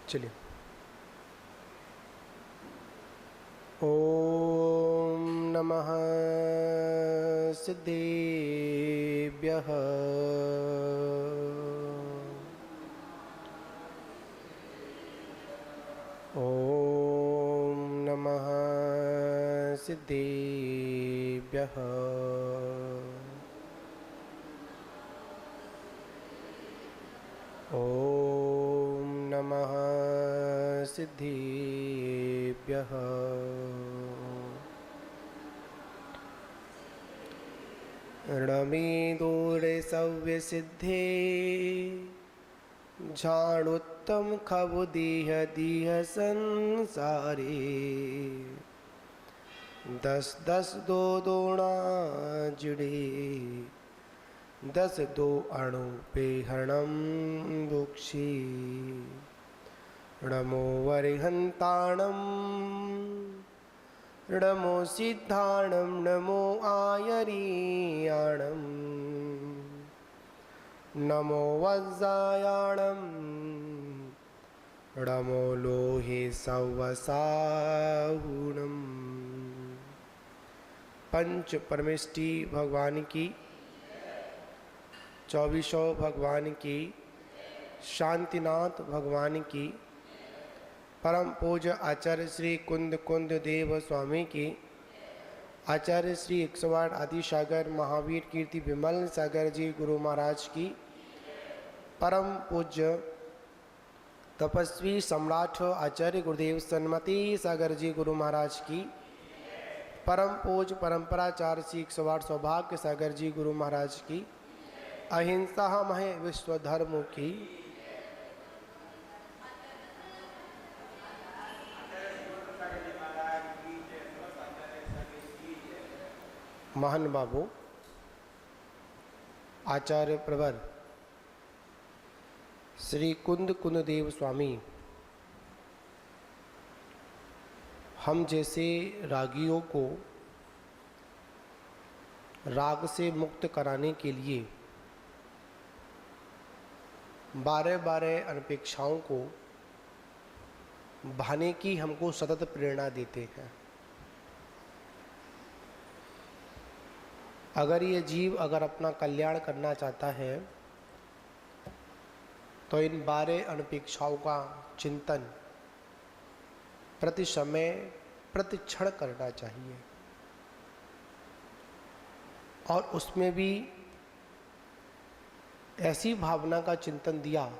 चलिए। ओम नमः सिद्धेभ्यः। ओम नमः सिद्धेभ्यः। ओम नमः सिद्धेभ्यः। रणमेदोरे सव्यसिद्धे झाणुत्तम खबु देह देह संसारे। 10 10 दो दोणा जुड़े 10 दो अणु पे हरणम बुक्षी। नमो वरिहंताणम नमो सिद्धाणम नमो आयरीयाणम नमो वज्रायाणम नमो लोहे सवसाहुणम। पंच परमेष्टि भगवान की, 24 भगवान की, शांतिनाथ भगवान की, परम पूज्य आचार्य श्री कुंद कुंद देव स्वामी की, आचार्य श्री 108 आदि सागर महावीर कीर्ति विमल सागर जी गुरु महाराज की, परम पूज्य तपस्वी सम्राट आचार्य गुरुदेव सन्मति सागर जी गुरु महाराज की, परम पूज्य परंपराचार्य श्री 108 सौभाग्य सागर जी गुरु महाराज की, अहिंसा महे विश्व धर्म की। महान बाबू आचार्य प्रवर श्री कुंद कुंद देव स्वामी हम जैसे रागियों को राग से मुक्त कराने के लिए 12 अनपेक्षाओं को भाने की हमको सतत प्रेरणा देते हैं। अगर ये जीव अगर अपना कल्याण करना चाहता है तो इन 12 अनपेक्षाओं का चिंतन प्रति समय प्रति क्षण करना चाहिए और उसमें भी ऐसी भावना का चिंतन दिया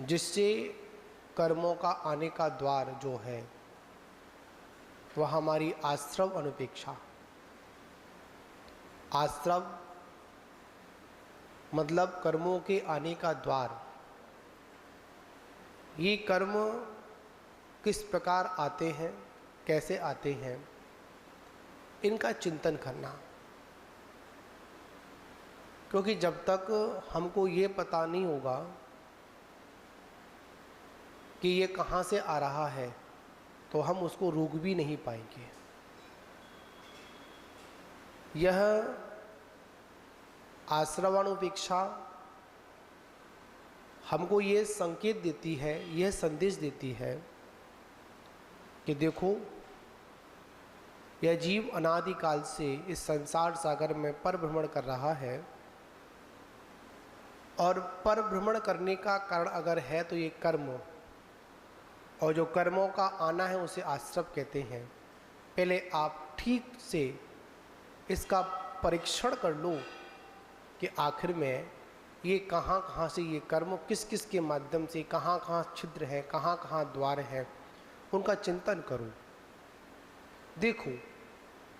जिससे कर्मों का आने का द्वार जो है वह हमारी आश्रव अनुपेक्षा। आश्रव मतलब कर्मों के आने का द्वार। ये कर्म किस प्रकार आते हैं, कैसे आते हैं, इनका चिंतन करना। क्योंकि जब तक हमको ये पता नहीं होगा कि ये कहाँ से आ रहा है तो हम उसको रोक भी नहीं पाएंगे। यह आश्रवानुपेक्षा हमको ये संकेत देती है, यह संदेश देती है कि देखो यह जीव अनादिकाल से इस संसार सागर में परभ्रमण कर रहा है और परभ्रमण करने का कारण अगर है तो ये कर्म, और जो कर्मों का आना है उसे आश्रव कहते हैं। पहले आप ठीक से इसका परीक्षण कर लो कि आखिर में ये कहाँ कहाँ से ये कर्म किस किस के माध्यम से कहाँ कहाँ छिद्र है, कहाँ कहाँ द्वार है, उनका चिंतन करो। देखो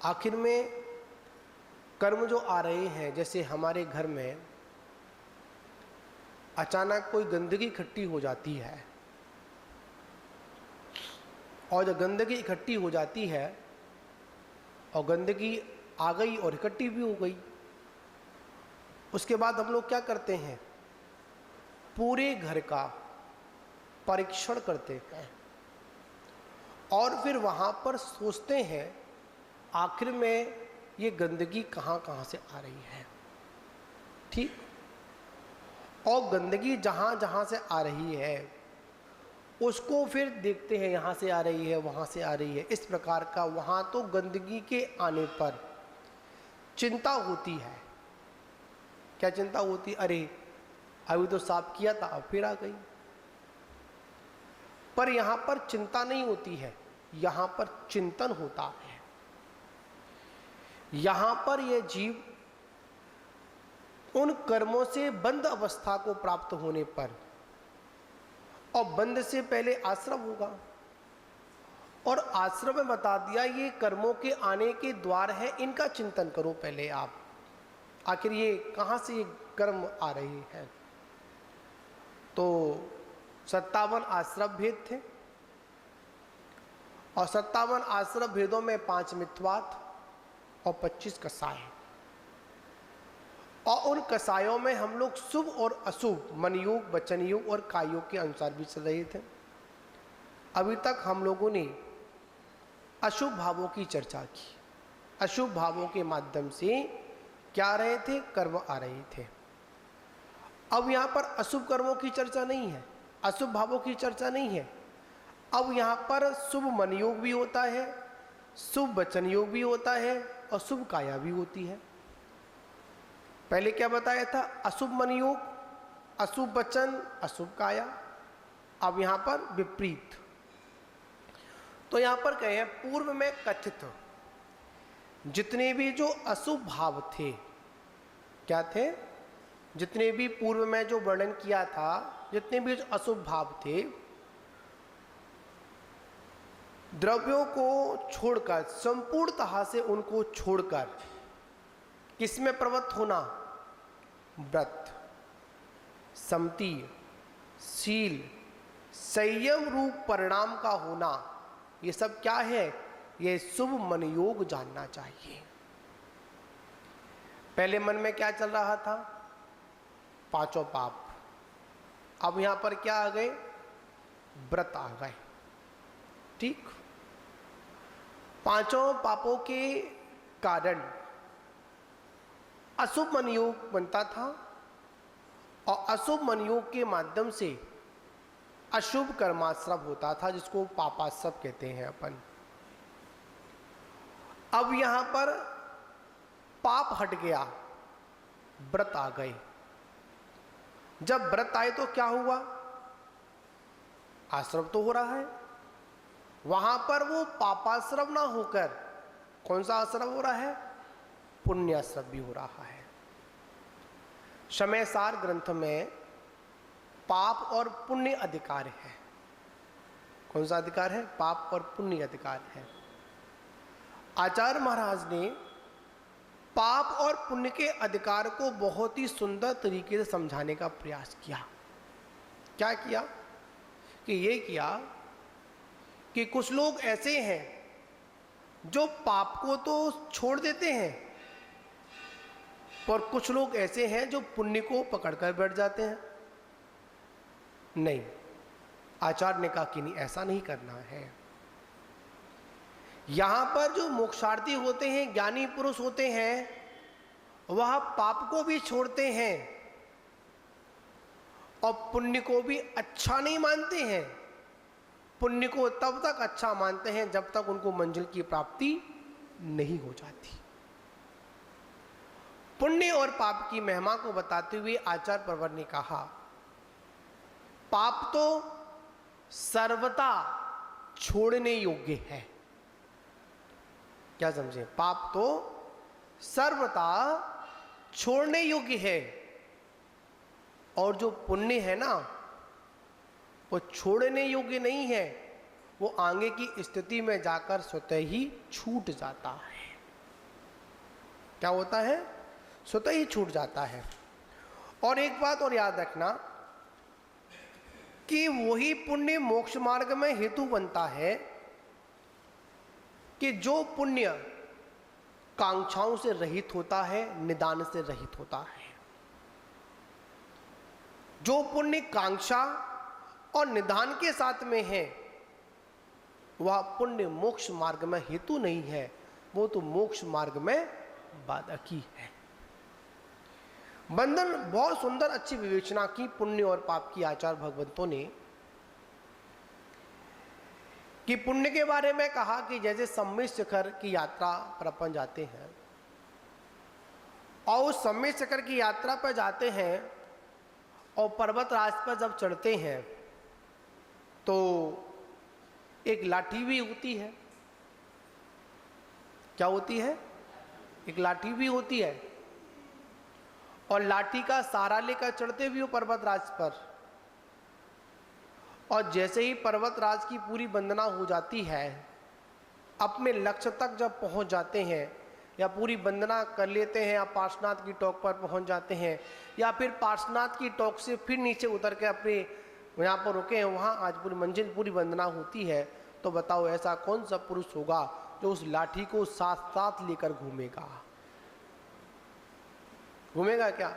आखिर में कर्म जो आ रहे हैं, जैसे हमारे घर में अचानक कोई गंदगी इकट्ठी हो जाती है और जब गंदगी इकट्ठी हो जाती है और गंदगी आ गई और इकट्ठी भी हो गई, उसके बाद हम लोग क्या करते हैं, पूरे घर का परीक्षण करते हैं और फिर वहाँ पर सोचते हैं आखिर में ये गंदगी कहाँ कहाँ से आ रही है। ठीक, और गंदगी जहाँ जहाँ से आ रही है उसको फिर देखते हैं, यहाँ से आ रही है, वहाँ से आ रही है, इस प्रकार का। वहाँ तो गंदगी के आने पर चिंता होती है। क्या चिंता होती? अरे अभी तो साफ किया था, अब फिर आ गई। पर यहाँ पर चिंता नहीं होती है, यहाँ पर चिंतन होता है। यहाँ पर यह जीव उन कर्मों से बंद अवस्था को प्राप्त होने पर, और बंद से पहले आश्रम होगा, और आश्रम में बता दिया ये कर्मों के आने के द्वार है, इनका चिंतन करो पहले आप। आखिर ये कहाँ से ये कर्म आ रहे हैं? तो 57 आश्रम भेद थे, और 57 आश्रम भेदों में 5 मिथ्वात और 25 कसाय, और उन कसायों में हम लोग शुभ और अशुभ मन योग, वचन योग और काय योग के अनुसार भी चल रहे थे। अभी तक हम लोगों ने अशुभ भावों की चर्चा की। अशुभ भावों के माध्यम से क्या आ रहे थे? कर्म आ रहे थे। अब यहाँ पर अशुभ कर्मों की चर्चा नहीं है, अशुभ भावों की चर्चा नहीं है। अब यहाँ पर शुभ मन योग भी होता है, शुभ वचन योग भी होता है, और शुभ काया भी होती है। पहले क्या बताया था? अशुभ मन योग, अशुभ वचन, अशुभ काया। अब यहां पर विपरीत। तो यहां पर कहे पूर्व में कथित जितने भी जो अशुभ भाव थे, क्या थे? जितने भी पूर्व में जो वर्णन किया था, जितने भी जो अशुभ भाव थे, द्रव्यों को छोड़कर, संपूर्णतः से उनको छोड़कर, किसमें प्रवृत्त होना? व्रत, समति, शील, संयम रूप परिणाम का होना, ये सब क्या है? ये शुभ मन योग जानना चाहिए। पहले मन में क्या चल रहा था? 5 पाप। अब यहां पर क्या आ गए? व्रत आ गए। ठीक। 5 पापों के कारण अशुभ मन योग बनता था, और अशुभ मन योग के माध्यम से अशुभ कर्माश्रम होता था, जिसको पापाश्रम कहते हैं अपन। अब यहां पर पाप हट गया, व्रत आ गए। जब व्रत आए तो क्या हुआ? आश्रम तो हो रहा है, वहां पर वो पापाश्रम ना होकर कौन सा आश्रम हो रहा है? पुण्याश्रम भी हो रहा है। शमयसार ग्रंथ में पाप और पुण्य अधिकार है। कौन सा अधिकार है? पाप और पुण्य अधिकार है। आचार्य महाराज ने पाप और पुण्य के अधिकार को बहुत ही सुंदर तरीके से समझाने का प्रयास किया। क्या किया? कि ये किया कि कुछ लोग ऐसे हैं जो पाप को तो छोड़ देते हैं, पर कुछ लोग ऐसे हैं जो पुण्य को पकड़कर बैठ जाते हैं। नहीं, आचार्य ने कहा कि नहीं, ऐसा नहीं करना है। यहां पर जो मोक्षार्थी होते हैं, ज्ञानी पुरुष होते हैं, वह पाप को भी छोड़ते हैं और पुण्य को भी अच्छा नहीं मानते हैं। पुण्य को तब तक अच्छा मानते हैं जब तक उनको मंजिल की प्राप्ति नहीं हो जाती। पुण्य और पाप की महिमा को बताते हुए आचार्य प्रवर ने कहा, पाप तो सर्वथा छोड़ने योग्य है। क्या समझे? पाप तो सर्वथा छोड़ने योग्य है, और जो पुण्य है ना, वो छोड़ने योग्य नहीं है। वो आगे की स्थिति में जाकर स्वतः ही छूट जाता है। क्या होता है? स्वतः ही छूट जाता है। और एक बात और याद रखना कि वही पुण्य मोक्ष मार्ग में हेतु बनता है कि जो पुण्य कांक्षाओं से रहित होता है, निदान से रहित होता है। जो पुण्य कांक्षा और निदान के साथ में है, वह पुण्य मोक्ष मार्ग में हेतु नहीं है, वो तो मोक्ष मार्ग में बाधक ही है। बंधन बहुत सुंदर अच्छी विवेचना की पुण्य और पाप की आचार्य भगवंतों ने, कि पुण्य के बारे में कहा कि जैसे सम्मित शिखर की यात्रा पर अपन जाते हैं और उस सम्मित शिखर की यात्रा पर जाते हैं और पर्वत राज पर जब चढ़ते हैं तो एक लाठी भी होती है। क्या होती है? एक लाठी भी होती है और लाठी का सहारा लेकर चढ़ते भी हो पर्वत राज पर। और जैसे ही पर्वत राज की पूरी वंदना हो जाती है, अपने लक्ष्य तक जब पहुंच जाते हैं या पूरी वंदना कर लेते हैं या पार्श्वनाथ की टॉप पर पहुंच जाते हैं या फिर पार्श्वनाथ की टॉप से फिर नीचे उतर के अपने यहाँ पर रुके हैं, वहाँ आज पूरी मंजिल पूरी वंदना होती है, तो बताओ ऐसा कौन सा पुरुष होगा जो उस लाठी को साथ साथ लेकर घूमेगा? घूमेगा क्या?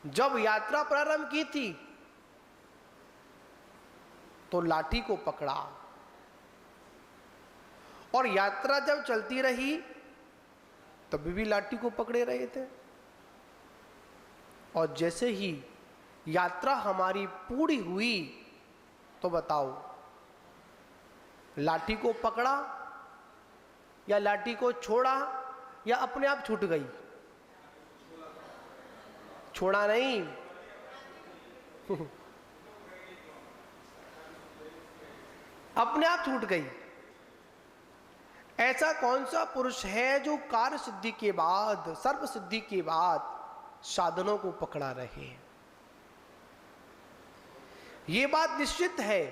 जब यात्रा प्रारंभ की थी तो लाठी को पकड़ा और यात्रा जब चलती रही तभी भी लाठी को पकड़े रहे थे। और जैसे ही यात्रा हमारी पूरी हुई तो बताओ लाठी को पकड़ा या लाठी को छोड़ा या अपने आप छूट गई? छोड़ा नहीं अपने आप छूट गई। ऐसा कौन सा पुरुष है जो कार्य सिद्धि के बाद, सर्व सिद्धि के बाद साधनों को पकड़ा रहे? ये बात निश्चित है,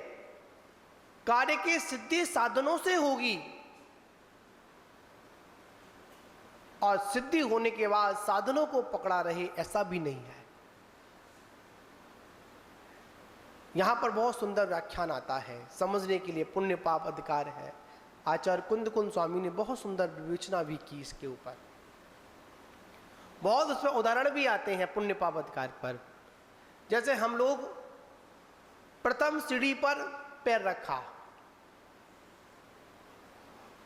कार्य की सिद्धि साधनों से होगी और सिद्धि होने के बाद साधनों को पकड़ा रहे, ऐसा भी नहीं है। यहां पर बहुत सुंदर व्याख्यान आता है समझने के लिए, पुण्य पाप अधिकार है। आचार्य कुंद स्वामी ने बहुत सुंदर विवेचना भी की इसके ऊपर, बहुत उसमें उदाहरण भी आते हैं पुण्य पाप अधिकार पर। जैसे हम लोग प्रथम सीढ़ी पर पैर रखा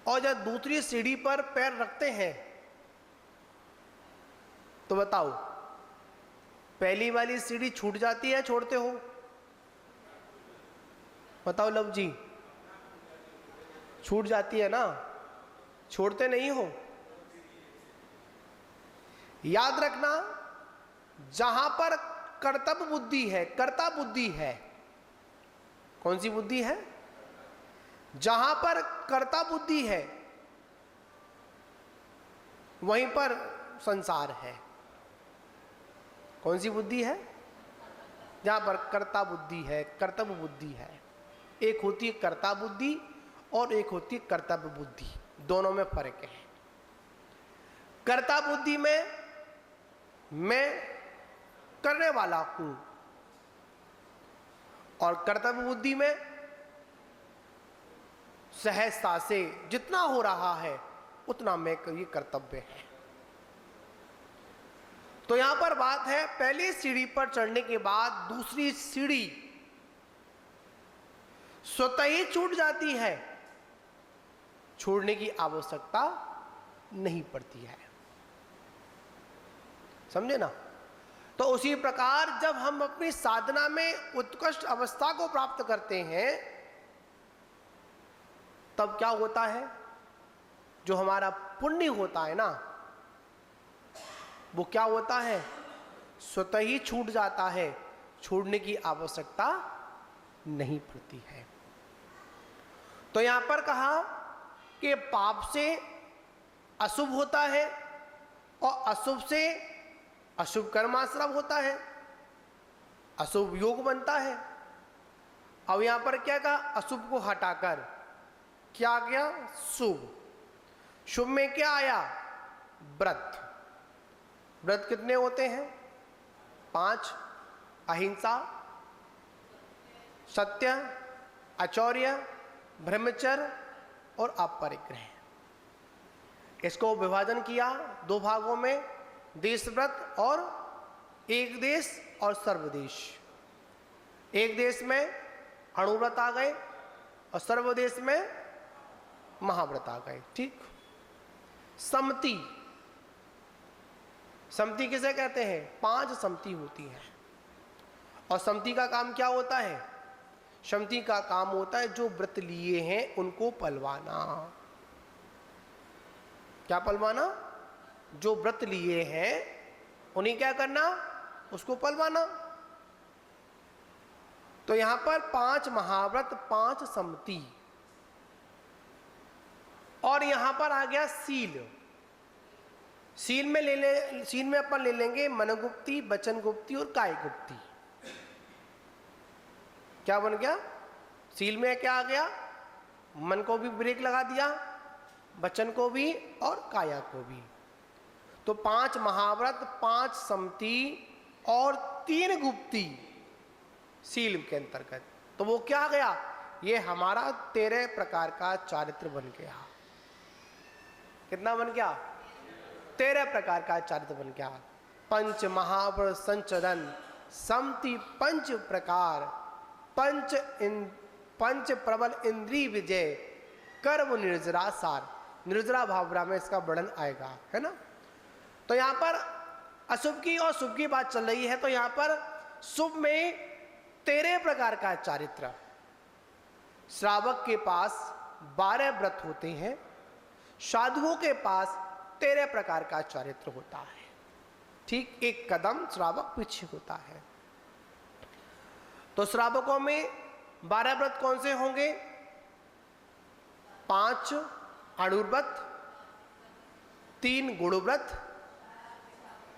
और जब दूसरी सीढ़ी पर पैर रखते हैं तो बताओ पहली वाली सीढ़ी छूट जाती है, छोड़ते हो? बताओ लव जी, छूट जाती है ना, छोड़ते नहीं हो? याद रखना, जहां पर कर्तव्य बुद्धि है, कर्ता बुद्धि है, कौन सी बुद्धि है? जहां पर कर्ता बुद्धि है वहीं पर संसार है। कौन सी बुद्धि है? जहां पर कर्ता बुद्धि है, कर्तव्य बुद्धि है। एक होती है कर्ता बुद्धि और एक होती है कर्तव्य बुद्धि, दोनों में फर्क है। कर्ता बुद्धि में मैं करने वाला हूं और कर्तव्य बुद्धि में सहजता से जितना हो रहा है उतना मैं ये कर्तव्य है। तो यहां पर बात है, पहली सीढ़ी पर चढ़ने के बाद दूसरी सीढ़ी स्वतः ही छूट जाती है, छोड़ने की आवश्यकता नहीं पड़ती है। समझे ना? तो उसी प्रकार जब हम अपनी साधना में उत्कृष्ट अवस्था को प्राप्त करते हैं तब क्या होता है? जो हमारा पुण्य होता है ना, वो क्या होता है? स्वतः ही छूट जाता है, छोड़ने की आवश्यकता नहीं पड़ती है। तो यहां पर कहा कि पाप से अशुभ होता है और अशुभ से अशुभ कर्माश्रम होता है, अशुभ योग बनता है। अब यहां पर क्या कहा? अशुभ को हटाकर क्या आ गया? शुभ। शुभ में क्या आया? व्रत। व्रत कितने होते हैं? 5। अहिंसा, सत्य, आचौर्य, ब्रह्मचर्य और अपरिग्रह। इसको विभाजन किया 2 भागों में, देश व्रत और एक देश और सर्वदेश। एक देश में अणुव्रत आ गए और सर्वदेश में महाव्रत आ गए। ठीक। सम्मति, समति किसे कहते हैं? 5 समति होती है। और समति का काम क्या होता है? समति का काम होता है जो व्रत लिए हैं उनको पलवाना। क्या पलवाना? जो व्रत लिए हैं उन्हें क्या करना? उसको पलवाना। तो यहां पर 5 महाव्रत, 5 समति, और यहां पर आ गया सील। सील में अपन ले लेंगे मनोगुप्ती, वचन गुप्ती और काय गुप्ती। क्या बन गया? सील में क्या आ गया? मन को भी ब्रेक लगा दिया, वचन को भी और काया को भी। तो 5 महाव्रत, 5 समति और 3 गुप्ती सील के अंतर्गत। तो वो क्या आ गया? ये हमारा 13 प्रकार का चारित्र बन गया। कितना बन गया? 13 प्रकार का चारित्र बन गया। पंच महाव्रत संचरण, समति 5 प्रकार, पंच प्रबल इंद्रिय विजय, कर्म निर्जरा सार। निर्जरा भावरा में इसका वर्णन आएगा, है ना। तो यहां पर अशुभ की और शुभ की बात चल रही है। तो यहां पर शुभ में 13 प्रकार का चारित्र। श्रावक के पास 12 व्रत होते हैं, साधुओं के पास 13 प्रकार का चारित्र होता है। ठीक एक कदम श्रावक पीछे होता है। तो श्रावकों में 12 व्रत कौन से होंगे? 5 आड़ूर-व्रत, 3 गुण-व्रत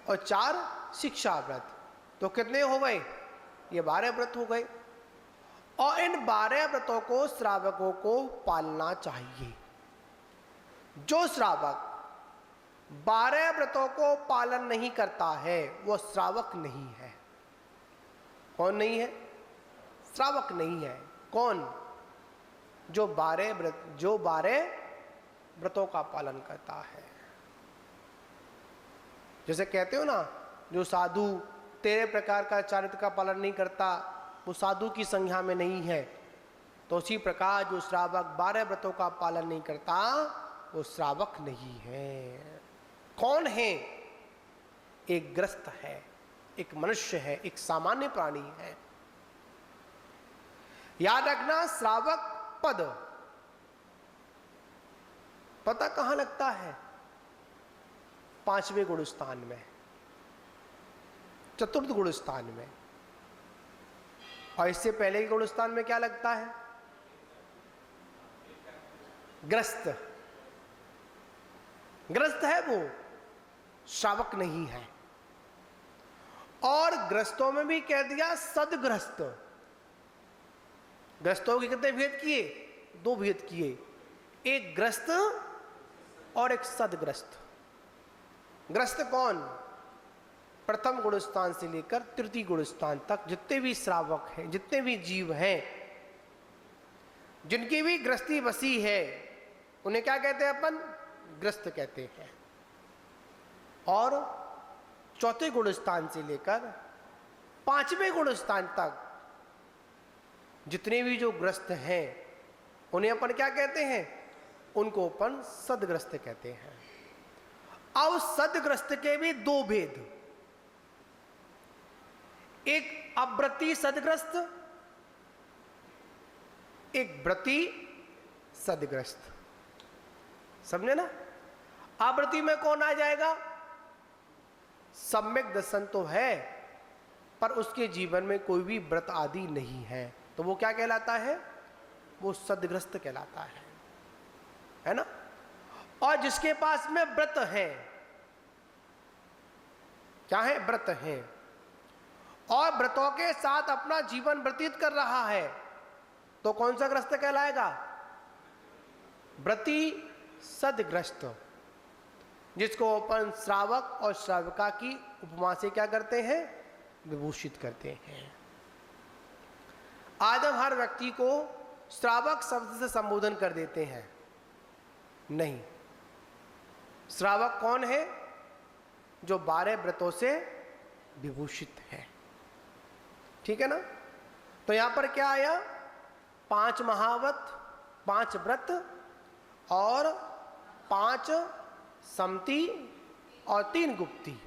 और 4 शिक्षा-व्रत। तो कितने हो गए? ये 12 व्रत हो गए। और इन 12 व्रतों को श्रावकों को पालना चाहिए। जो श्रावक 12 व्रतों को पालन नहीं करता है वो श्रावक नहीं है। कौन नहीं है? श्रावक नहीं है। कौन? जो 12 व्रतों का पालन करता है। जैसे कहते हो ना, जो साधु 13 प्रकार का चारित्र का पालन नहीं करता वो साधु की संज्ञा में नहीं है। तो उसी प्रकार जो श्रावक 12 व्रतों का पालन नहीं करता वो श्रावक नहीं है। कौन है? एक ग्रस्त है, एक मनुष्य है, एक सामान्य प्राणी है। याद रखना, श्रावक पद पता कहां लगता है? 5वें गुण स्थान में, चतुर्थ गुण स्थान में। और इससे पहले के गुण स्थान में क्या लगता है? ग्रस्त। ग्रस्त है वो, श्रावक नहीं है। और ग्रस्तों में भी कह दिया सदग्रस्त। ग्रस्तों के कितने भेद किए? 2 भेद किए, एक ग्रस्त और एक सदग्रस्त। ग्रस्त कौन? प्रथम गुण स्थान से लेकर तृतीय गुण स्थान तक जितने भी श्रावक हैं, जितने भी जीव हैं, जिनकी भी ग्रस्ती बसी है, उन्हें क्या कहते हैं? अपन ग्रस्त कहते हैं। और चौथे गुण स्थान से लेकर 5वें गुण स्थान तक जितने भी जो ग्रस्त हैं उन्हें अपन क्या कहते हैं? उनको अपन सदग्रस्त कहते हैं। अब सदग्रस्त के भी 2 भेद, एक अव्रती सदग्रस्त, एक व्रती सदग्रस्त। समझे ना? अव्रती में कौन आ जाएगा? सम्यक दर्शन तो है पर उसके जीवन में कोई भी व्रत आदि नहीं है, तो वो क्या कहलाता है? वो सदग्रस्त कहलाता है ना। और जिसके पास में व्रत है, क्या है? व्रत है, और व्रतों के साथ अपना जीवन व्यतीत कर रहा है, तो कौन सा ग्रस्त कहलाएगा? व्रती सदग्रस्त, जिसको अपन श्रावक और श्राविका की उपमा से क्या करते हैं? विभूषित करते हैं। आज हम हर व्यक्ति को श्रावक शब्द से संबोधन कर देते हैं। नहीं, श्रावक कौन है? जो 12 व्रतों से विभूषित है। ठीक है ना। तो यहां पर क्या आया? 5 महाव्रत, 5 व्रत और 5 समति और 3 गुप्ती।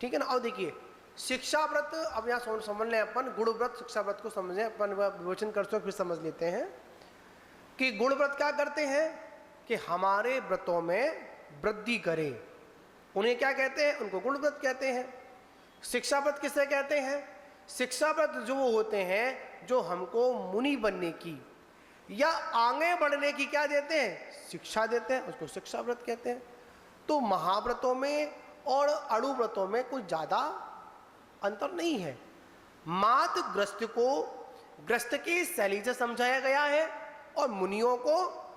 ठीक है ना। और देखिए शिक्षा व्रत, अब यहाँ समझ लें अपन, गुण व्रत शिक्षा व्रत को समझें अपन, विवेचन करते फिर समझ लेते हैं कि गुण व्रत क्या करते हैं कि हमारे व्रतों में वृद्धि करें, उन्हें क्या कहते हैं, उनको गुण व्रत कहते हैं। शिक्षा व्रत किसे कहते हैं, शिक्षा व्रत जो होते हैं जो हमको मुनि बनने की या आगे बढ़ने की क्या देते हैं, शिक्षा देते हैं, उसको शिक्षा व्रत कहते हैं। तो महाव्रतों में और अणु व्रतों में कुछ ज्यादा अंतर नहीं है, मात्र ग्रस्त को ग्रस्त की शैली से समझाया गया है और मुनियों को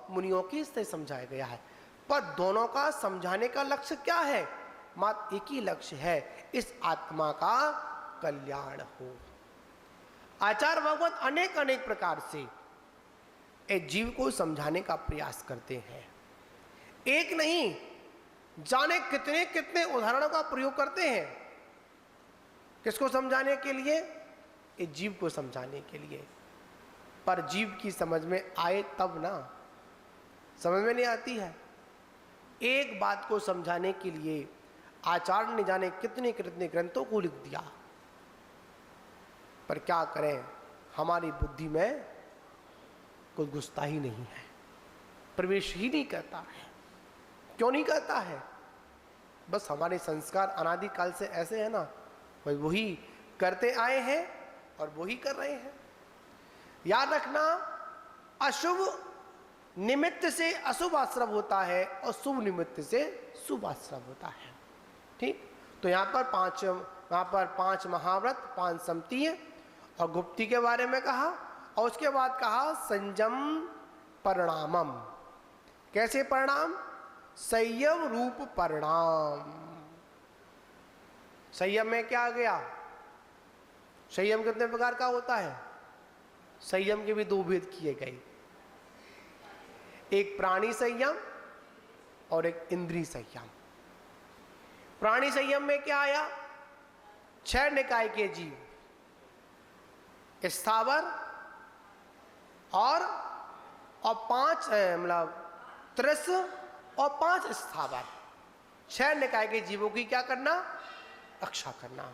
मुनियों की से समझाया गया है, पर दोनों का समझाने का लक्ष्य क्या है, मात्र एक ही लक्ष्य है, इस आत्मा का कल्याण हो। आचार्य भगवत अनेक अनेक प्रकार से एक जीव को समझाने का प्रयास करते हैं, एक नहीं जाने कितने कितने उदाहरणों का प्रयोग करते हैं, किसको समझाने के लिए, एक जीव को समझाने के लिए। पर जीव की समझ में आए तब ना, समझ में नहीं आती है। एक बात को समझाने के लिए आचार्य ने जाने कितने कितने ग्रंथों को लिख दिया, पर क्या करें, हमारी बुद्धि में कुछ घुसता ही नहीं है, प्रवेश ही नहीं करता है। क्यों नहीं करता है, बस हमारे संस्कार अनादिकाल से ऐसे है ना, बस वही करते आए हैं और वही कर रहे हैं। याद रखना, अशुभ निमित्त से अशुभ आश्रम होता है और शुभ निमित्त से शुभ आश्रम होता है। ठीक, तो यहाँ पर पांच महाव्रत, 5 समतीय और गुप्ती के बारे में कहा, और उसके बाद कहा संयम परिणामम। कैसे परिणाम, संयम रूप परिणाम। संयम में क्या आ गया, संयम कितने प्रकार का होता है, संयम के भी 2 भेद किए गए, एक प्राणी संयम और एक इंद्रिय संयम। प्राणी संयम में क्या आया, 6 निकाय के जीव, स्थावर और 5 मतलब त्रस और 5 स्थावर, 6 निकाय के जीवों की क्या करना, रक्षा करना।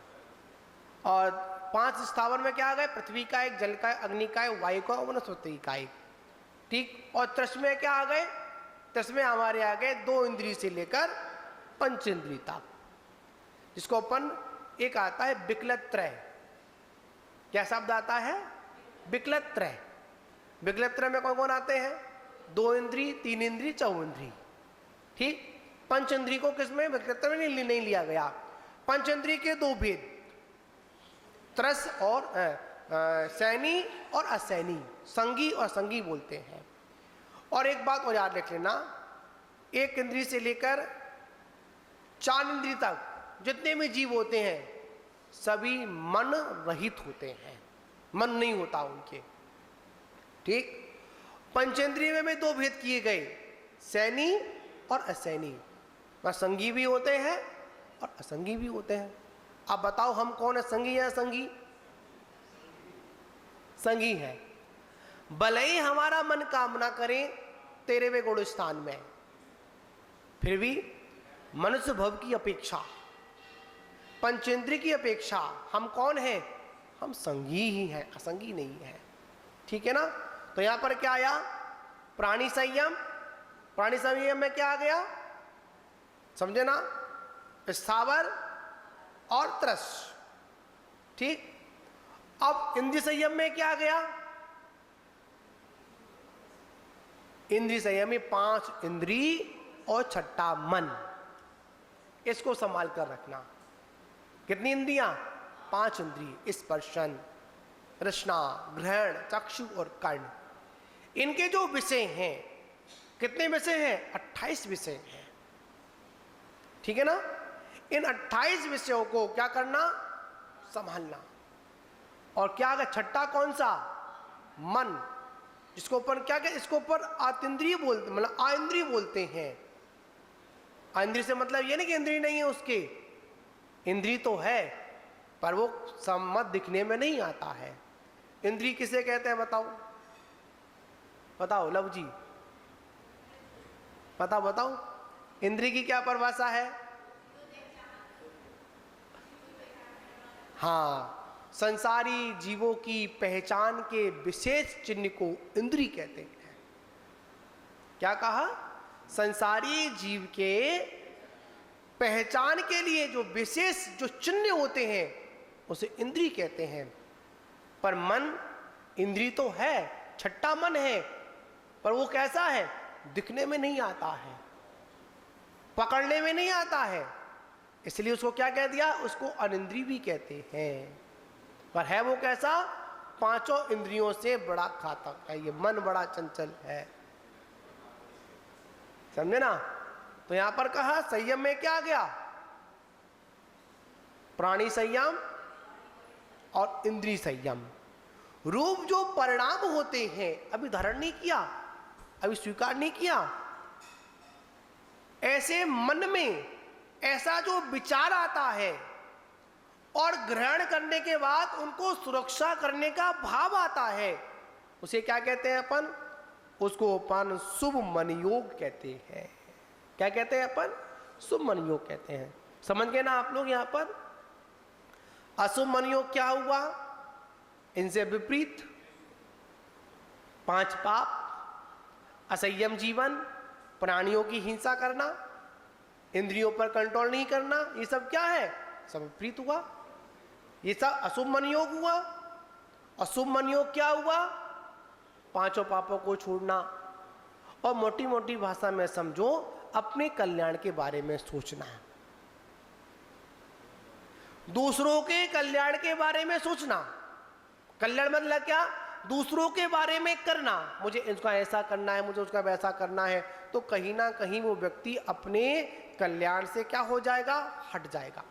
और 5 स्थावर में क्या आ गए, पृथ्वी का एक, जल का, अग्नि का, वायु का और वनस्पति का एक। ठीक, और त्रस में क्या आ गए, त्रस में हमारे आ गए 2 इंद्रिय से लेकर 5 इंद्रिय तक, जिसको अपन एक आता है विकलत्रय। क्या शब्द आता है, विकलत्रय। विकलत्रय में कौन कौन आते हैं, 2 इंद्रिय, 3 इंद्रिय, 4 इंद्रिय। ठीक, 5 इंद्रिय को किसमें, विकलत्रय में नहीं लिया गया। 5 इंद्रिय के 2 भेद, त्रस और सैनी और असैनी, संगी और संगी बोलते हैं। और एक बात और याद रख लेना, 1 इंद्रिय से लेकर 4 इंद्रिय तक जितने भी जीव होते हैं सभी मन रहित होते हैं, मन नहीं होता उनके। ठीक, पंचेंद्रिय में 2 भेद किए गए, सैनी और असैनी, वह संगी भी होते हैं और असंगी भी होते हैं। अब बताओ हम कौन है, संगी या असंगी, संगी है। भले ही हमारा मन कामना करे 13वें गुण स्थान में, फिर भी मनुष्य भव की अपेक्षा, पंचेंद्रिय की अपेक्षा हम कौन है, हम संगी ही हैं, असंगी नहीं है। ठीक है ना। तो यहां पर क्या आया, प्राणी संयम। प्राणी संयम में क्या आ गया, समझे ना, स्थावर और त्रस। ठीक, अब इंद्रिय संयम में क्या आ गया, इंद्रिय संयम में 5 इंद्रिय और 6ठा मन, इसको संभाल कर रखना। कितनी इंद्रियां, 5 इंद्रिय, स्पर्शन, रसना, ग्रहण, चक्षु और कर्ण। इनके जो विषय हैं, कितने विषय हैं, 28 विषय हैं। ठीक है ना। इन 28 विषयों को क्या करना, संभालना। और क्या है, 6ठा कौन सा, मन, जिसको ऊपर क्या कहते, इसको ऊपर आतिंद्रिय बोलते, मतलब आइंद्रिय बोलते हैं। आइंद्रिय से मतलब ये नहीं कि इंद्रिय नहीं है उसके, इंद्रिय तो है पर वो सम्मत दिखने में नहीं आता है। इंद्रिय किसे कहते हैं, बताओ बताओ लव जी, बताओ बताओ, इंद्रिय की क्या परिभाषा है, हाँ, संसारी जीवों की पहचान के विशेष चिन्ह को इंद्री कहते हैं। क्या कहा? संसारी जीव के पहचान के लिए जो विशेष जो चिन्ह होते हैं उसे इंद्री कहते हैं। पर मन इंद्री तो है, छठा मन है, पर वो कैसा है? दिखने में नहीं आता है, पकड़ने में नहीं आता है, इसलिए उसको क्या कह दिया? उसको अनिंद्री भी कहते हैं। पर है वो कैसा? पांचों इंद्रियों से बड़ा घातक है, ये मन बड़ा चंचल है। समझे ना? तो यहां पर कहा संयम में क्या गया? प्राणी संयम और इंद्रिय संयम। रूप जो परिणाम होते हैं अभी धारण नहीं किया, अभी स्वीकार नहीं किया, ऐसे मन में ऐसा जो विचार आता है और ग्रहण करने के बाद उनको सुरक्षा करने का भाव आता है, उसे क्या कहते हैं अपन? उसको अपन शुभ मन योग कहते हैं। क्या कहते हैं अपन? शुभ मन योग कहते हैं। समझ गए ना आप लोग? यहां पर अशुभ मन योग क्या हुआ? इनसे विपरीत 5 पाप, असंयम जीवन, प्राणियों की हिंसा करना, इंद्रियों पर कंट्रोल नहीं करना, ये सब क्या है? सब विपरीत हुआ। ये सब अशुभ मन योग हुआ। अशुभ मन योग क्या हुआ? 5 पापों को छोड़ना और मोटी मोटी भाषा में समझो अपने कल्याण के बारे में सोचना, दूसरों के कल्याण के बारे में सोचना। कल्याण मतलब क्या? दूसरों के बारे में करना, मुझे इसका ऐसा करना है, मुझे उसका वैसा करना है, तो कहीं ना कहीं वो व्यक्ति अपने कल्याण से क्या हो जाएगा? हट जाएगा,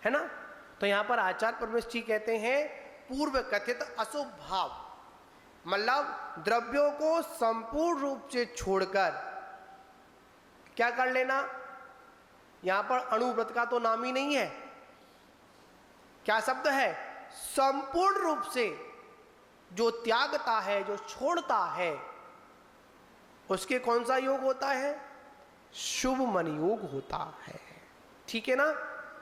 है ना? तो यहां पर आचार्य परमेश्वर जी कहते हैं पूर्व कथित अशुभ भाव मतलब द्रव्यों को संपूर्ण रूप से छोड़कर क्या कर लेना? यहां पर अणुव्रत का तो नाम ही नहीं है, क्या शब्द है? संपूर्ण रूप से जो त्यागता है, जो छोड़ता है, उसके कौन सा योग होता है? शुभ मन योग होता है। ठीक है ना?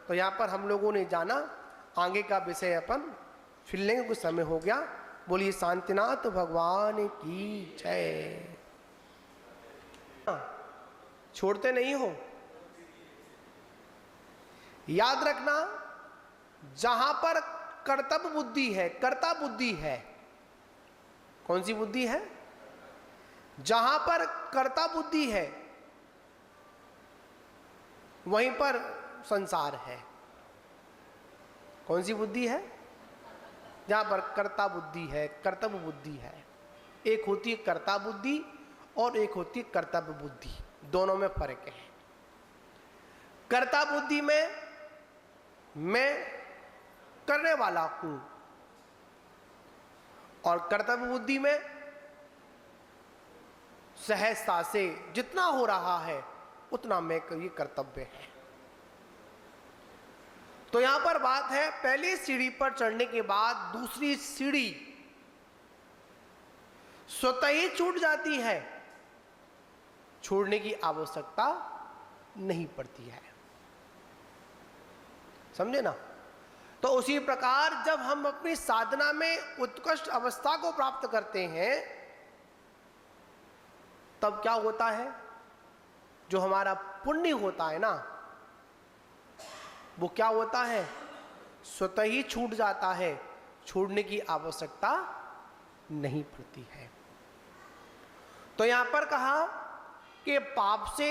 तो यहां पर हम लोगों ने जाना, आगे का विषय अपन फिर लेंगे, कुछ समय हो गया। बोलिए शांतिनाथ भगवान की जय। छोड़ते नहीं हो, याद रखना, जहां पर कर्तव्य बुद्धि है, कर्ता बुद्धि है, कौन सी बुद्धि है? जहां पर कर्ता बुद्धि है वहीं पर संसार है। कौन सी बुद्धि है? जहां पर कर्ता बुद्धि है, कर्तव्य बुद्धि है। एक होती है कर्ता बुद्धि और एक होती है कर्तव्य बुद्धि, दोनों में फर्क है। कर्ता बुद्धि में मैं करने वाला हूं और कर्तव्य बुद्धि में सहजता से जितना हो रहा है उतना मैं ये कर्तव्य है। तो यहां पर बात है, पहली सीढ़ी पर चढ़ने के बाद दूसरी सीढ़ी स्वतः ही छूट जाती है, छोड़ने की आवश्यकता नहीं पड़ती है। समझे ना? तो उसी प्रकार जब हम अपनी साधना में उत्कृष्ट अवस्था को प्राप्त करते हैं तब क्या होता है? जो हमारा पुण्य होता है ना, वो क्या होता है? स्वतः ही छूट जाता है, छोड़ने की आवश्यकता नहीं पड़ती है। तो यहां पर कहा कि पाप से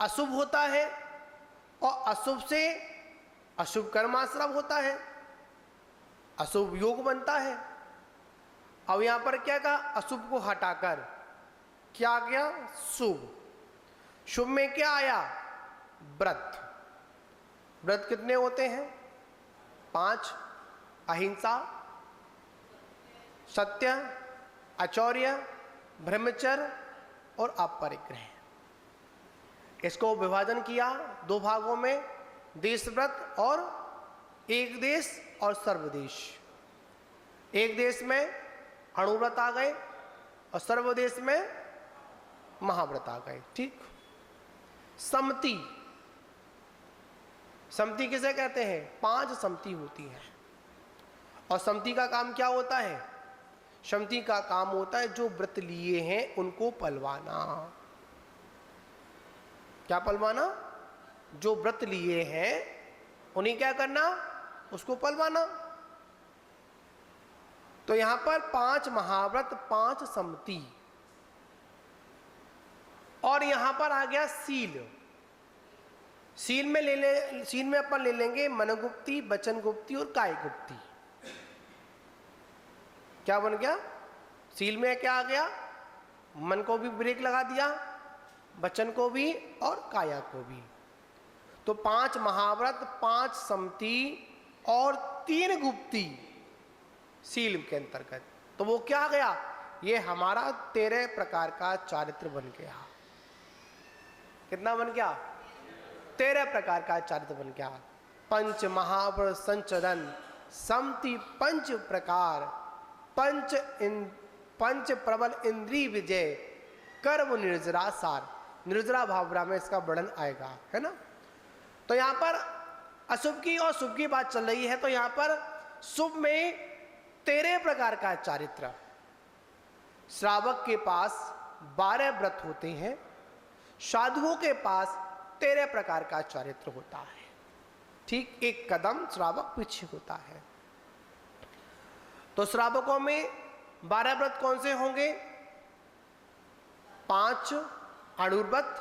अशुभ होता है और अशुभ से अशुभ कर्माश्रम होता है, अशुभ योग बनता है। अब यहां पर क्या कहा? अशुभ को हटाकर क्या गया? शुभ। शुभ में क्या आया? व्रत। व्रत कितने होते हैं? 5, अहिंसा, सत्य, आचौर्य, ब्रह्मचर्य और अपरिग्रह। इसको विभाजन किया 2 भागों में, देश व्रत और एक देश और सर्वदेश। एक देश में अणुव्रत आ गए और सर्वदेश में महाव्रत आ गए। ठीक। समति, समति किसे कहते हैं? 5 समति होती है। और समति का काम क्या होता है? समति का काम होता है जो व्रत लिए हैं उनको पलवाना। क्या पलवाना? जो व्रत लिए हैं उन्हें क्या करना? उसको पलवाना। तो यहां पर 5 महाव्रत, 5 समति, और यहां पर आ गया सील। सील में अपन ले लेंगे मनोगुप्ती, वचन गुप्ती और काय गुप्ती। क्या बन गया? सील में क्या आ गया? मन को भी ब्रेक लगा दिया, वचन को भी और काया को भी। तो 5 महाव्रत, 5 समति और 3 गुप्ती सील के अंतर्गत। तो वो क्या गया? ये हमारा 13 प्रकार का चारित्र बन गया। कितना बन गया? 13 प्रकार का चारित्र बन गया। पंच महाव्रत संचरण, समति 5 प्रकार, पंच प्रबल इंद्रिय विजय, कर्म निर्जरा सार। निर्जरा भावरा में इसका वर्णन आएगा, है ना। तो यहां पर अशुभ की और शुभ की बात चल रही है। तो यहां पर शुभ में 13 प्रकार का चारित्र। श्रावक के पास 12 व्रत होते हैं, साधुओं के पास 13 प्रकार का चारित्र होता है। ठीक एक कदम श्रावक पीछे होता है। तो श्रावकों में 12 व्रत कौन से होंगे? 5 अणुव्रत,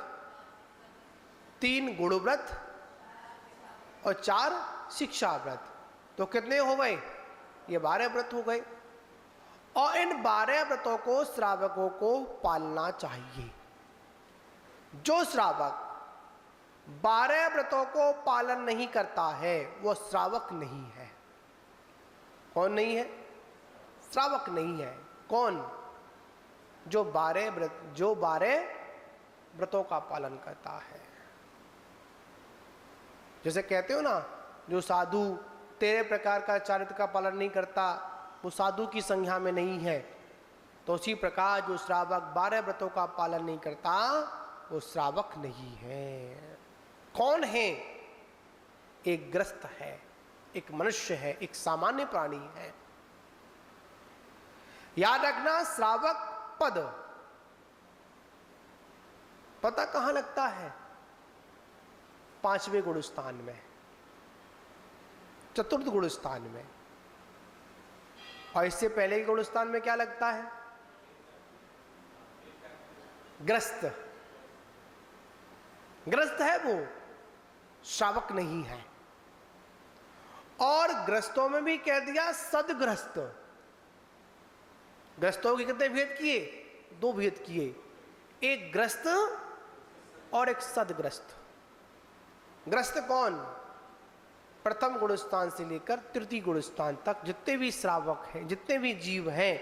3 गुणव्रत और 4 शिक्षा व्रत। तो कितने हो गए? ये 12 व्रत हो गए। और इन 12 व्रतों को श्रावकों को पालना चाहिए। जो श्रावक 12 व्रतों को पालन नहीं करता है वो श्रावक नहीं है। कौन नहीं है? श्रावक नहीं है। कौन? जो 12 व्रतों का पालन करता है। जैसे कहते हो ना, जो साधु 13 प्रकार का चारित्र का पालन नहीं करता वो साधु की संज्ञा में नहीं है। तो उसी प्रकार जो श्रावक 12 व्रतों का पालन नहीं करता वो श्रावक नहीं है। कौन है? एक ग्रस्त है, एक मनुष्य है, एक सामान्य प्राणी है। याद रखना, श्रावक पद पता कहां लगता है? 5वें गुण स्थान में, चतुर्थ गुण स्थान में। और इससे पहले के गुण स्थान में क्या लगता है? ग्रस्त। ग्रस्त है वो, श्रावक नहीं है। और ग्रस्तों में भी कह दिया सदग्रस्त। ग्रस्तों के कितने भेद किए? 2 भेद किए, एक ग्रस्त और एक सदग्रस्त। ग्रस्त कौन? प्रथम गुण स्थान से लेकर तृतीय गुण स्थान तक जितने भी श्रावक हैं, जितने भी जीव हैं,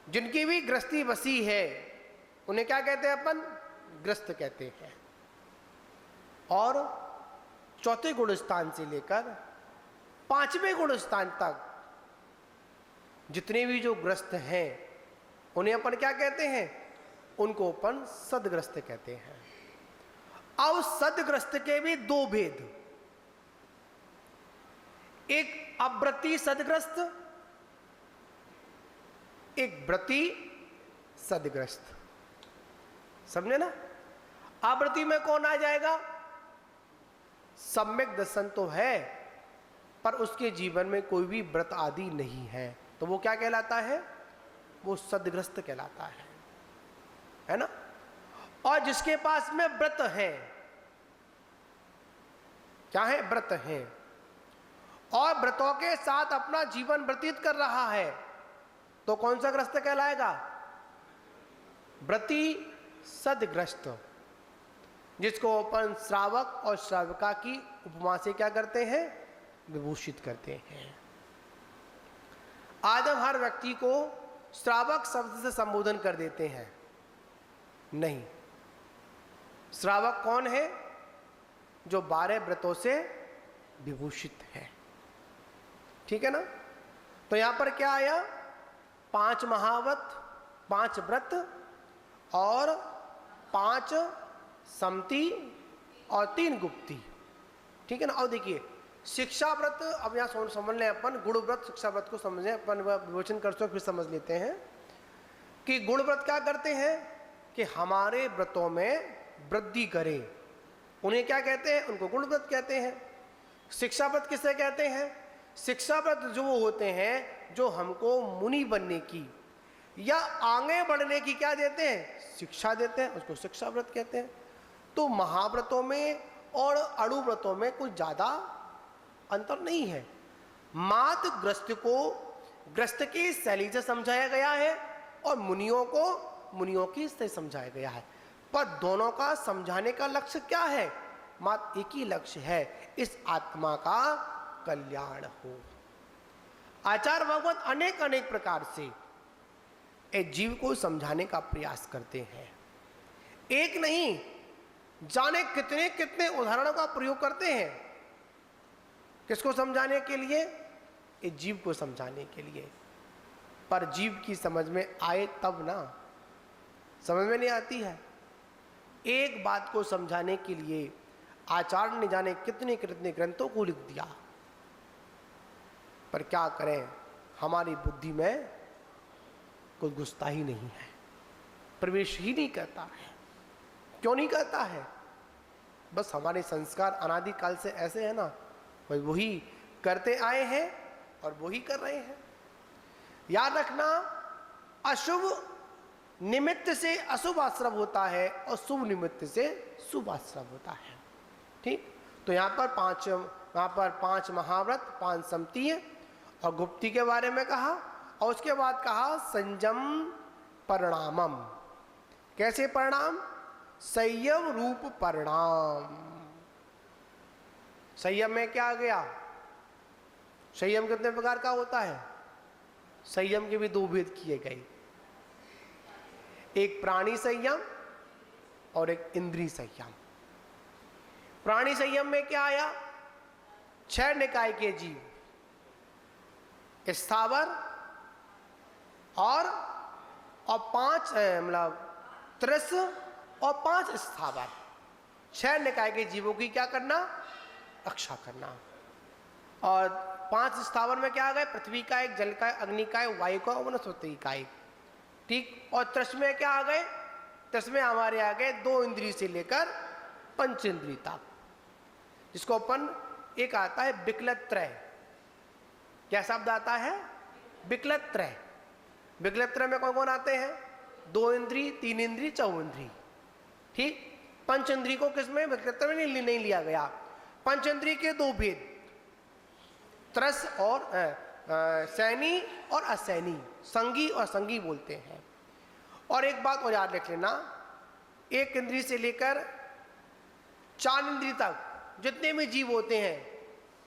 जिनकी भी ग्रस्ती बसी है, उन्हें क्या कहते हैं? अपन ग्रस्त कहते हैं। और चौथे गुण स्थान से लेकर 5वें गुण स्थान तक जितने भी जो ग्रस्त हैं उन्हें अपन क्या कहते हैं? उनको अपन सदग्रस्त कहते हैं। अब सदग्रस्त के भी 2 भेद, एक अव्रती सदग्रस्त, एक व्रती सदग्रस्त। समझे ना? अव्रती में कौन आ जाएगा? सम्यक दर्शन तो है पर उसके जीवन में कोई भी व्रत आदि नहीं है, तो वो क्या कहलाता है? वो सदग्रस्त कहलाता है ना। और जिसके पास में व्रत है, क्या है? व्रत है, और व्रतों के साथ अपना जीवन व्यतीत कर रहा है, तो कौन सा ग्रस्त कहलाएगा? व्रती सदग्रस्त, जिसको अपन श्रावक और श्राविका की उपमा से क्या करते हैं? विभूषित करते हैं। आज हम हर व्यक्ति को श्रावक शब्द से संबोधन कर देते हैं। नहीं, श्रावक कौन है? जो 12 व्रतों से विभूषित है। ठीक है ना। तो यहां पर क्या आया? 5 महाव्रत, 5 व्रत और 5 समति और 3 गुप्ती। ठीक है ना। और देखिए शिक्षा व्रत, अब यहाँ समझ लें अपन गुण व्रत शिक्षा व्रत को समझें, अपन विवेचन करते फिर समझ लेते हैं कि गुण व्रत क्या करते हैं कि हमारे व्रतों में वृद्धि करें, उन्हें क्या कहते हैं, उनको गुण व्रत कहते हैं। शिक्षा व्रत किसे कहते हैं, शिक्षा व्रत जो वो होते हैं जो हमको मुनि बनने की या आगे बढ़ने की क्या देते हैं, शिक्षा देते हैं, उसको शिक्षा व्रत कहते हैं। तो महाव्रतों में और अणु व्रतों में कुछ ज्यादा अंतर नहीं है, मात्र ग्रस्त को ग्रस्त की शैली से समझाया गया है और मुनियों को मुनियों की से समझाया गया है, पर दोनों का समझाने का लक्ष्य क्या है, मात्र एक ही लक्ष्य है, इस आत्मा का कल्याण हो। आचार्य भगवत अनेक अनेक प्रकार से एक जीव को समझाने का प्रयास करते हैं, एक नहीं जाने कितने कितने उदाहरणों का प्रयोग करते हैं, किसको समझाने के लिए, इस जीव को समझाने के लिए। पर जीव की समझ में आए तब ना, समझ में नहीं आती है। एक बात को समझाने के लिए आचार्य ने जाने कितने कितने ग्रंथों को लिख दिया, पर क्या करें, हमारी बुद्धि में कुछ घुसता ही नहीं है, प्रवेश ही नहीं करता है। क्यों नहीं करता है, बस हमारे संस्कार अनादिकाल से ऐसे है ना, वही करते आए हैं और वही कर रहे हैं। याद रखना, अशुभ निमित्त से अशुभ आश्रम होता है और शुभ निमित्त से शुभ आश्रम होता है। ठीक, तो यहाँ पर पांच महाव्रत, 5 समतीय और गुप्ती के बारे में कहा, और उसके बाद कहा संयम परिणामम। कैसे परिणाम, संयम रूप परिणाम। संयम में क्या आ गया, संयम कितने प्रकार का होता है, संयम के भी 2 भेद किए गए, एक प्राणी संयम और एक इंद्रिय संयम। प्राणी संयम में क्या आया, 6 निकाय के जीव, स्थावर और 5 मतलब त्रस और 5 स्थावर, 6 निकाय के जीवों की क्या करना, रक्षा करना। और 5 स्थावर में क्या आ गए, पृथ्वी का एक, जल का, अग्नि का, वायु का और वनस्पति का एक। ठीक, और त्रस में क्या आ गए, त्रस में हमारे आ गए 2 इंद्रिय से लेकर 5 इंद्रिय तक, जिसको अपन एक आता है विकलत्रय। क्या शब्द आता है, विकलत्रय। विकलत्रय में कौन कौन आते हैं, 2 इंद्रिय, 3 इंद्रिय, 4 इंद्रिय। ठीक, 5 इंद्रिय को किसमें, विकलत्रय में नहीं लिया गया। 5 इंद्रिय के 2 भेद, त्रस और सैनी और असैनी, संगी और संगी बोलते हैं। और एक बात और याद रख लेना, 1 इंद्रिय से लेकर 4 इंद्रिय तक जितने भी जीव होते हैं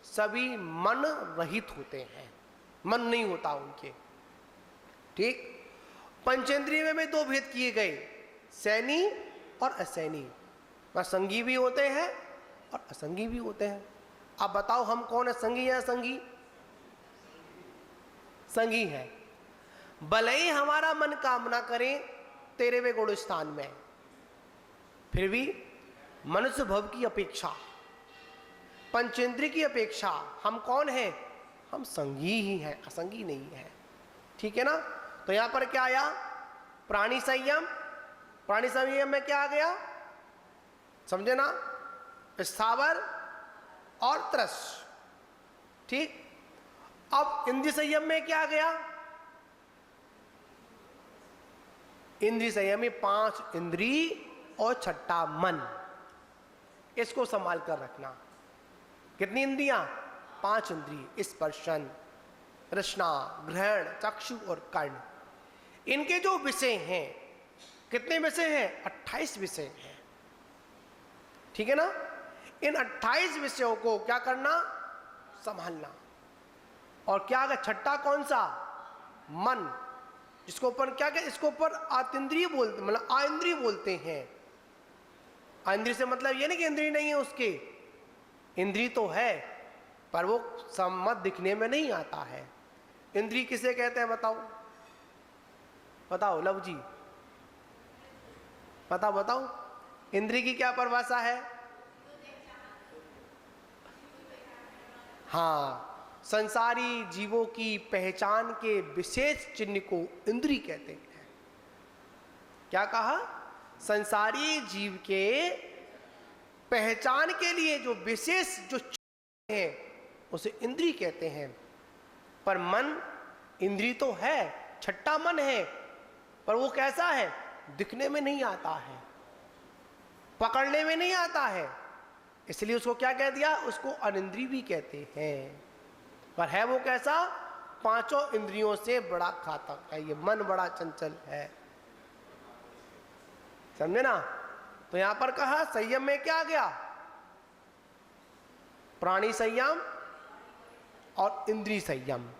सभी मन रहित होते हैं, मन नहीं होता उनके। ठीक, पंचेंद्रिय में 2 भेद किए गए, सैनी और असैनी। वह संगी भी होते हैं और असंगी भी होते हैं। अब बताओ हम कौन है, संगी या असंगी, संगी है। भले ही हमारा मन कामना करे 13वें गुण स्थान में, फिर भी मनुष्य भव की अपेक्षा, पंचेंद्रिय की अपेक्षा हम कौन हैं, हम संगी ही हैं, असंगी नहीं है। ठीक है ना। तो यहां पर क्या आया, प्राणी संयम। प्राणी संयम में क्या आ गया, समझे ना, स्थावर और त्रस। ठीक, अब इंद्रिय संयम में क्या आ गया, इंद्रिय संयम में 5 इंद्रिय और 6ठा मन। इसको संभाल कर रखना। कितनी इंद्रियां, 5 इंद्रिय, स्पर्शन, रसना, ग्रहण, चक्षु और कर्ण। इनके जो विषय हैं, कितने विषय हैं, 28 विषय हैं। ठीक है ना। इन 28 विषयों को क्या करना, संभालना। और क्या आगे 6ठा कौन सा, मन, जिसको अपन क्या कहते, इसको ऊपर आतिंद्रिय बोलते, मतलब आइंद्रिय बोलते हैं। आइंद्रिय से मतलब ये नहीं कि इंद्रिय नहीं है उसके, इंद्रिय तो है पर वो सम्मत दिखने में नहीं आता है। इंद्रिय किसे कहते हैं बताओ, बताओ लव जी, बताओ बताओ, इंद्रिय की क्या परिभाषा है, हाँ, संसारी जीवों की पहचान के विशेष चिन्ह को इंद्री कहते हैं। क्या कहा? संसारी जीव के पहचान के लिए जो विशेष जो चिन्ह है उसे इंद्री कहते हैं। पर मन इंद्री तो है, छठा मन है, पर वो कैसा है? दिखने में नहीं आता है, पकड़ने में नहीं आता है, इसलिए उसको क्या कह दिया? उसको अनिंद्री भी कहते हैं। पर है वो कैसा? पांचों इंद्रियों से बड़ा घातक है, ये मन बड़ा चंचल है। समझे ना? तो यहां पर कहा संयम में क्या आ गया? प्राणी संयम और इंद्रिय संयम।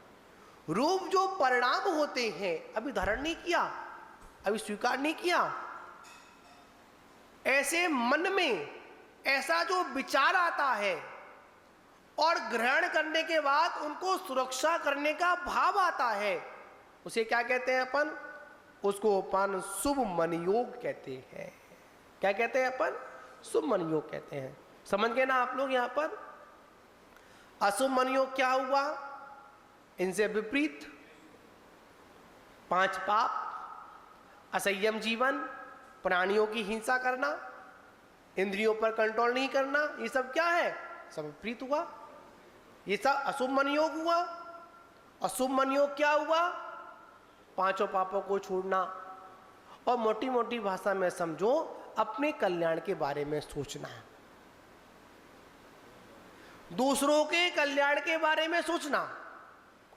रूप जो परिणाम होते हैं अभी धारण नहीं किया, अभी स्वीकार नहीं किया, ऐसे मन में ऐसा जो विचार आता है और ग्रहण करने के बाद उनको सुरक्षा करने का भाव आता है, उसे क्या कहते हैं अपन? उसको अपन शुभ मन योग कहते हैं। क्या कहते हैं अपन? शुभ मन योग कहते हैं। समझ गए ना आप लोग? यहां पर अशुभ मन योग क्या हुआ? इनसे विपरीत 5 पाप, असंयम जीवन, प्राणियों की हिंसा करना, इंद्रियों पर कंट्रोल नहीं करना, ये सब क्या है? सब विपरीत हुआ। ये सब अशुभ मन योग हुआ। अशुभ मन योग क्या हुआ? 5 पापों को छोड़ना और मोटी मोटी भाषा में समझो अपने कल्याण के बारे में सोचना, दूसरों के कल्याण के बारे में सोचना।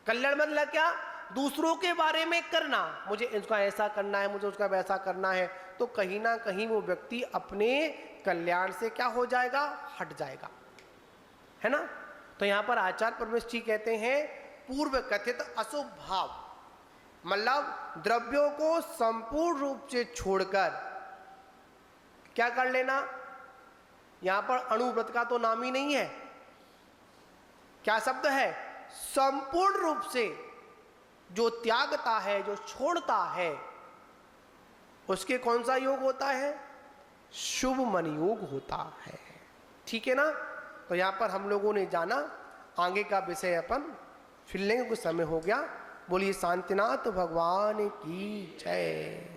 कल्याण मतलब क्या? दूसरों के बारे में करना, मुझे इसका ऐसा करना है, मुझे उसका वैसा करना है, तो कहीं ना कहीं वो व्यक्ति अपने कल्याण से क्या हो जाएगा? हट जाएगा, है ना? तो यहां पर आचार्य परमेश जी कहते हैं पूर्व कथित अशुभ भाव मतलब द्रव्यों को संपूर्ण रूप से छोड़कर क्या कर लेना? यहां पर अणुव्रत का तो नाम ही नहीं है, क्या शब्द है? संपूर्ण रूप से जो त्यागता है, जो छोड़ता है, उसके कौन सा योग होता है? शुभ मन योग होता है। ठीक है ना? तो यहां पर हम लोगों ने जाना, आगे का विषय अपन फिर लेंगे, कुछ समय हो गया। बोलिए शांतिनाथ भगवान की जय।